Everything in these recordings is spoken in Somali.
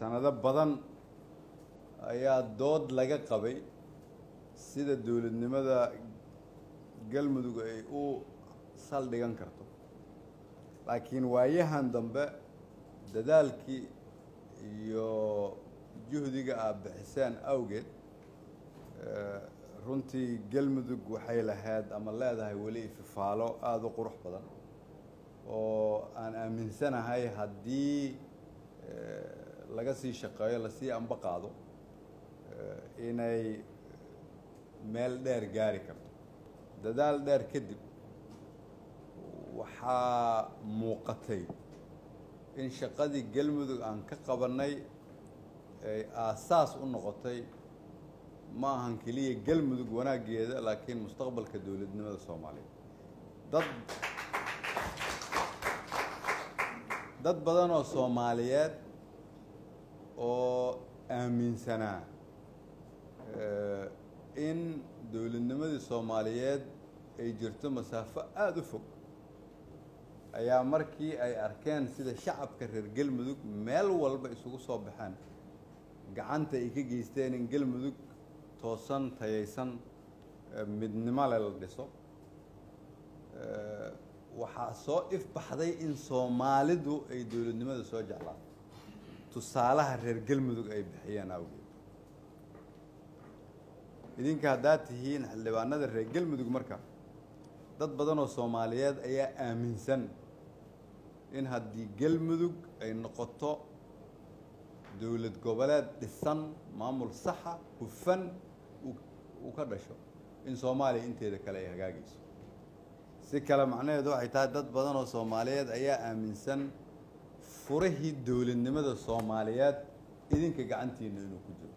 sanado badan ayaa dood laga qabay sida dawladnimada galmudug ay u saldhigan karto laakiin waayahan dambe dadaalkii iyo juhdiga aad bixiseen awgeed runtii galmudug waxay lahayd ama leedahay weli ififaalo aad u qurux badan oo aan aaminsanahay haddii laga sii shaqeeyo lasii amba qaado inay meel dheer gaari karto dadaal dheer kadib waxaa muuqatay in shaqadii galmudug aan ka qabanay ay aasaas u noqotay ma ahan keliya galmudug wanaaggeeda laakiin mustaqbalka dawladnimada soomaaliya dad badan oo soomaaliyeed oo aaminsanaa in dawladnimadii soomaaliyeed ay jirto masaafo aada u fog ayaa markii ay arkeen sida shacabka reer galmudug meel walba isugu soo baxeen gacanta ay ka geysteen in galmudug toosan tayaysan midnimo le la dhiso waxaa soo ifbaxday in soomaalidu ay dawladnimada soo jeclaato tusaalaha reer galmudug ay bixiyeen awgeed idinka haddaad tihiin xildhibaanada reer galmudug marka dad badan oo soomaaliyeed ayaa aaminsan in haddii galmudug ay noqoto dawlad goboleed dhisan maamul saxa hufan uu ka dhasho in soomaaliya inteeda kale ay hagaagayso si kale macnaheedu waxay tahay dad badan oo soomaaliyeed ayaa aaminsan furihii dawladnimada soomaaliyeed idinka gacantiina inuu ku jiro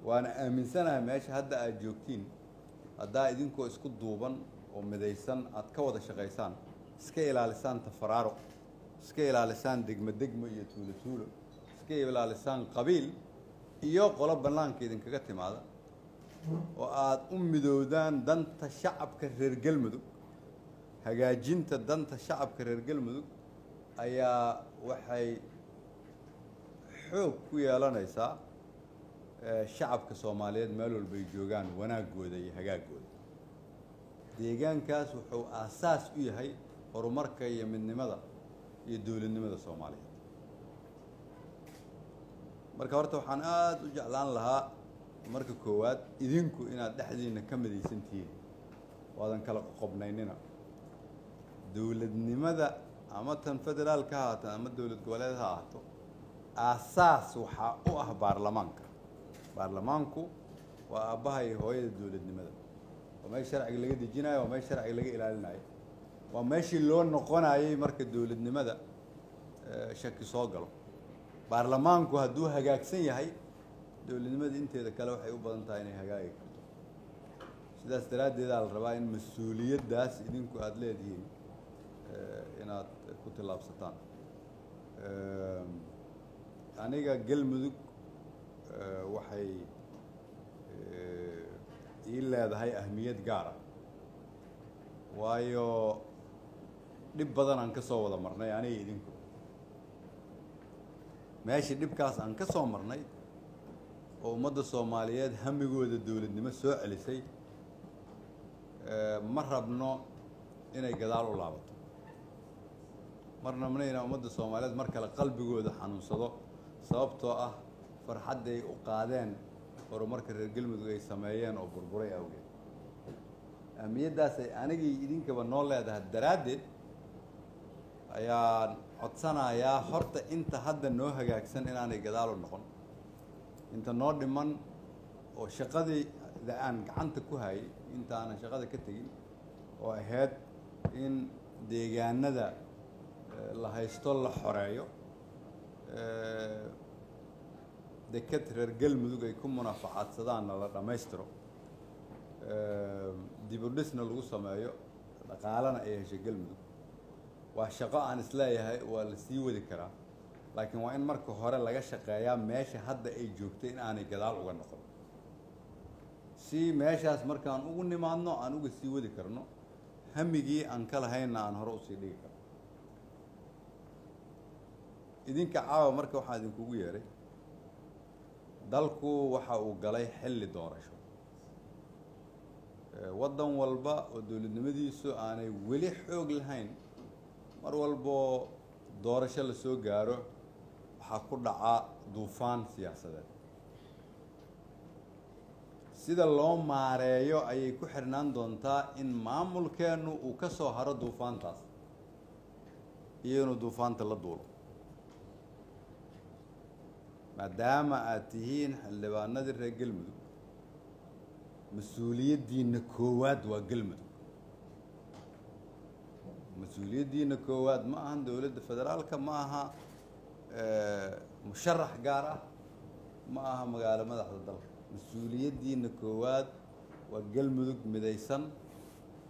waana aaminsanahay meesha hadda aad joogtiin haddaa idinkoo isku duuban oo midaysan aad ka wada shaqaysaan iska ilaalisaan tafaraaruq iska ilaalisaan degmo degmo iyo tuulo tuulo iska ilaalisaan qabiil iyo qolo bannaanka idinkaga timaada oo aad u midoodaan danta shacabka reer galmudug hagaajinta danta shacabka reer galmudug ayaa waxay xoog ku yeelanaysaa shacabka soomaaliyeed meel walba ay joogaan wanaaggooda iyo hagaagooda deegaankaas wuxuu aasaas u yahay horumarka iyo midnimada iyo dawladnimada soomaaliyeed marka horta waxaan aada u jeclaan lahaa marka koowaad idinku inaad dhexdiina ka midaysan tihiin waadan kala qoqobnaynina dawladnimada ama tan federaalka ha ahaato ama dawlad goboleed ha ahaato aasaas waxaa u ah baarlamaanku waa aabbaha iyo hooyada dawladnimada waa meesha sharciga laga dejinayo waa meesha sharciga laga ilaalinayo waa meeshii loo noqonayay marka dawladnimada shaki soo galo baarlamaanku hadduu hagaagsan yahay dawladnimada inteeda kale waxay u badan tahay inay hagaagi karto sidaas daraaddeedaa la rabaa in mas-uuliyaddaas idinku aada leedihiin inaad ku tillaabsataan aniga galmudug waxay ii leedahay ahmiyad gaar ah waayo dhib badan aan ka soo wada marnay aniga idinku meeshii dhibkaas aan ka soo marnay oo ummadda soomaaliyeed hamigooda dawladnimo soo celisay ma rabno inay gadaal u laabato mar rabno inay ummadda soomaaliyeed mar kale qalbigooda xanuunsado sababtoo ah farxadday u qaadeen horumarka reer galmudug ay sameeyeen oo burburay awgeed ahmiyaddaas ay anigii idinkaba noo leedahay daraaddeed ayaan codsanayaa horta inta hadda noo hagaagsan inaanay gadaal u noqon inta noo dhiman oo shaqadii aan gacanta ku hayay inta aanan shaqada ka tegin oo ahayd in deegaanada la haysto la xoreeyo deked reer galmudug ay ku munaafacaadsadaan la dhammaystiro dib u dhisna lagu sameeyo dhaqaalana ay heshay galmudug waa shaqo aan isleeyahay waa la sii wadi karaa laakiin waa in marka hore laga shaqeeyaa meesha hadda ay joogtay in aanay gadaal uga noqon si meeshaas markaan ugu nimaadno aan uga sii wadi karno hamigii aan ka lahaynna aan hore usii dhigi karno idinka caawa marka waxaa idinkugu yeeray dalku waxa uu galay xilli doorasho waddan walba oo dowladnimadiisu aanay weli xoog lahayn mar walbo doorasho la soo gaaro waxaa ku dhaca duufaan siyaasadeed sida loo maareeyo ayay ku xirnaan doontaa in maamulkeennu uu ka soo haro duufaantaas iyo inuu duufaanta la duulo maadaama aad tihiin xildhibaanadii reer galmudug mas-uuliyaddiina koowaad waa galmudug mas-uuliyaddiina koowaad ma ahan dowladda federaalka ma aha musharax gaar ah ma aha magaalo madaxda dalka mas-uuliyaddiina koowaad waa galmudug midaysan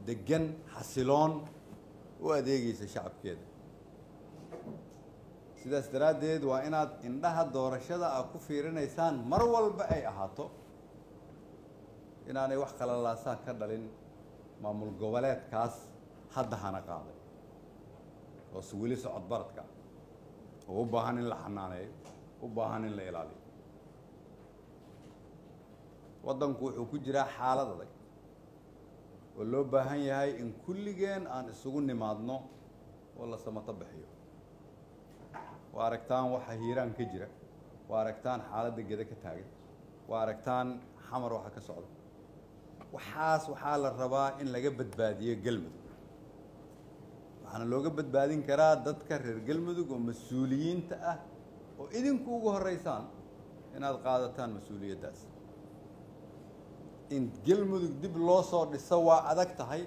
degan xasiloon u adeegaysa shacabkeeda sidaas daraaddeed waa inaad indhaha doorashada aad ku fiirinaysaan mar walba ay ahaato inaanay wax kala laasaan ka dhalin maamul goboleedkaas hadda hana qaaday hoose weli socod baradka oo u baahan in la xanaaneeyo u baahan in la ilaaliyo waddanku wuxuu ku jiraa xaalad adag oo loo baahan yahay in kulligeen aan isugu nimaadno oo la samato bixiyo waa aragtaan waxa hiiraan ka jira waa aragtaan xaaladda geda ka taagan waa aragtaan xamar waxa ka socda waxaa la rabaa in laga badbaadiyo galmudug waxaana looga badbaadin karaa dadka reer galmudug oo mas-uuliyiinta ah oo idinku ugu horeysaan inaad qaadataan mas-uuliyaddaas in galmudug dib loo soo dhiso waa adag tahay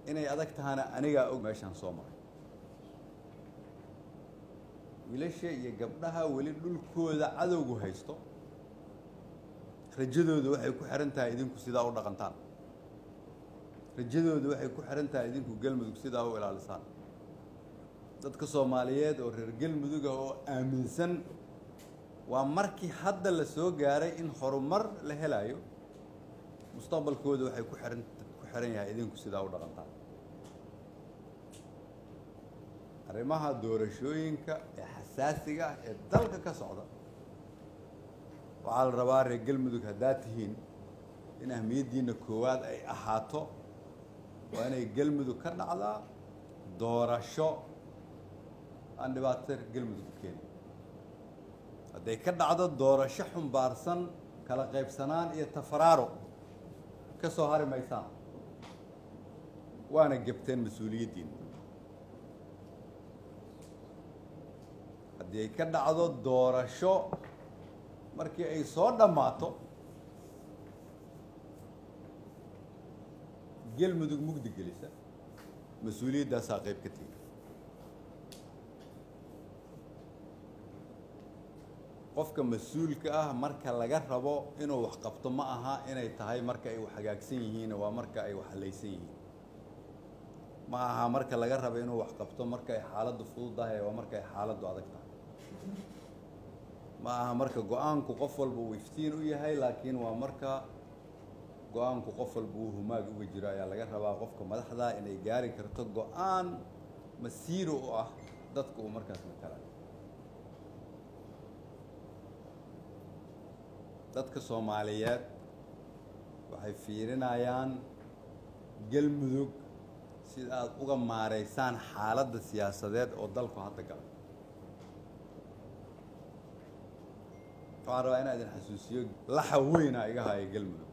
inay adag tahana anigaa og meeshaan soo maray wiilasha iyo gabdhaha weli dhulkooda cadowgu haysto rajadooda waxay ku xiran tahay idinku sidaa u dhaqantaan rajadooda waxay ku xiran tahay idinku galmudug sidaa u ilaalisaan dadka soomaaliyeed oo reer galmuduga oo aaminsan waa markii hadda la soo gaaray in horumar la helayo mustaqbalkooda waxay ku xiran yahay idinku sidaa u dhaqantaan arrimaha doorashooyinka ee xasaasiga ah ee dalka ka socda waxaa la rabaa reer galmudug haddaad tihiin in ahmiyaddiina koowaad ay ahaato waa inay galmudug ka dhacdaa doorasho aan dhibaato reer galmudug ku keenin hadday ka dhacdo doorasho xumbaarsan kala qaybsanaan iyo tafaraaro ka soo hari maysaan waana gebteen mas-uuliyaddiina haddii ay ka dhacdo doorasho markii ay soo dhammaato galmudug mugdi gelisa mas-uuliyaddaasaa qayb ka tegi qofka mas-uulka ah marka laga rabo inuu wax qabto ma aha inay tahay marka ay wax hagaagsan yihiin waa marka ay wax halaysan yihiin ma aha marka laga rabo inuu wax qabto marka ay xaaladdu fududahay waa marka ay xaaladdu adag tahay ma aha marka go-aanku qof walba uu iftiin u yahay laakiin waa marka go-aanku qof walba uu humaag uga jiro ayaa laga rabaa qofka madaxda inay gaari karto go-aan masiiro u ah dadka uu markaas matala dadka soomaaliyeed waxay fiirinayaan galmudug sida aad uga maareysaan xaaladda siyaasadeed oo dalku hadda galay waxaan rabaa inaa idin xasuusiyo laxa weynaa iga haya galmudug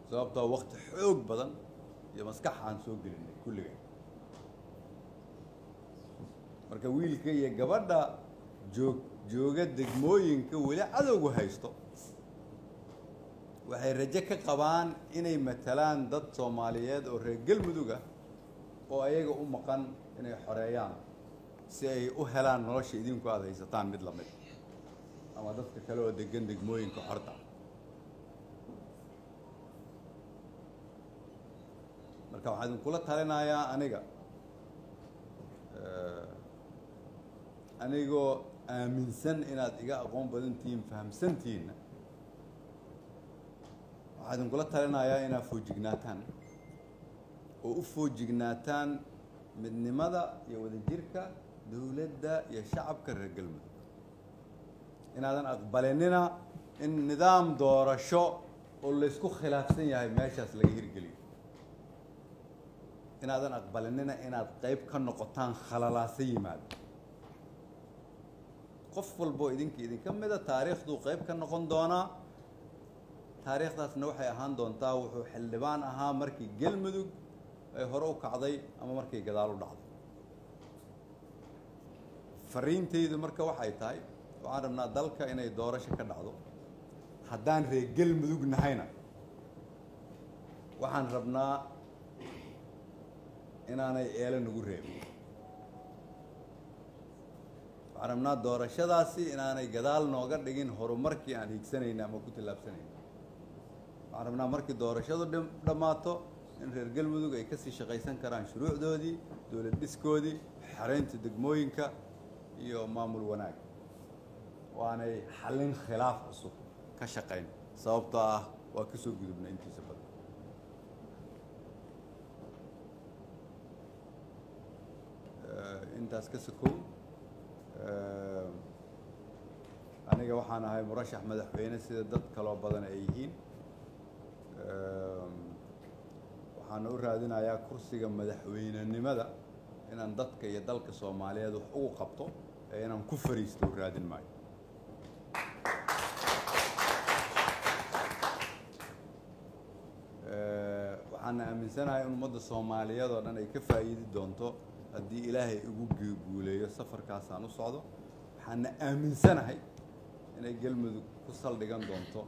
sababtoo wakti xoog badan iyo maskax aan soo gelinay kulligay marka wiilka iyo gabadha jooga degmooyinka weli cadowgu haysto waxay rajo ka qabaan inay matalaan dad soomaaliyeed oo reer galmudug ah oo ayaga u maqan inay xoreeyaan si ay u helaan nolosha idinku aad haysataan mid lamid ama dadka kale oo degan degmooyinka xorta marka waxaan idinkula talinayaa anigoo aaminsan inaad iga aqoon badan tihiin fahamsantihiinna waxaan idinkula talinayaa inaad foojignaataan oo u foojignaataan midnimada iyo wadajirka dowladda iyo shacabka reer galmudug inaadan aqbalinina in nidaam doorasho oo la isku khilaafsan yahay meeshaas laga hirgeliyo inaadan aqbalinina inaad qayb ka noqotaan khalalaasa yimaado qof walbo idinka mida taariikhdu qayb ka noqon doonaa taariikhdaasna waxay ahaan doontaa wuxuu xildhibaan ahaa markii galmudug ay hore u kacday ama markii gadaal u dhacday fariintaydu marka waxay tahay waxaan rabnaa dalka inay doorasho ka dhacdo haddaan reer galmudug nahayna waxaan rabnaa inaanay eelo nagu reebin waxaan rabnaa doorashadaasi inaanay gadaal nooga dhigin horumarkii aan hiigsanayna ama ku tallaabsanayna waxaan rabnaa markii doorashadu dhammaato in reer galmudug ay kasii shaqaysan karaan shuruucdoodii dowlad dhiskoodii xareynta degmooyinka iyo maamul wanaag waanay xallin khilaaf cusub ka shaqayn sababtoo ah waa ka soo gudubna intiisa badan intaas ka sokow aniga waxaan ahay murashax madaxweyne sida dad kaloo badan ay yihiin waxaana u raadinayaa kursiga madaxweynenimada inaan dadka iyo dalka soomaaliyeed wax ugu qabto ee inaan ku fariisto u raadin maayo waxaana aaminsanahay in ummadda soomaaliyeed oo dhan ay ka faa'iidi doonto haddii ilaahay igu guuleeyo safarkaasaan u socdo waxaana aaminsanahay inay galmudug ku saldhigan doonto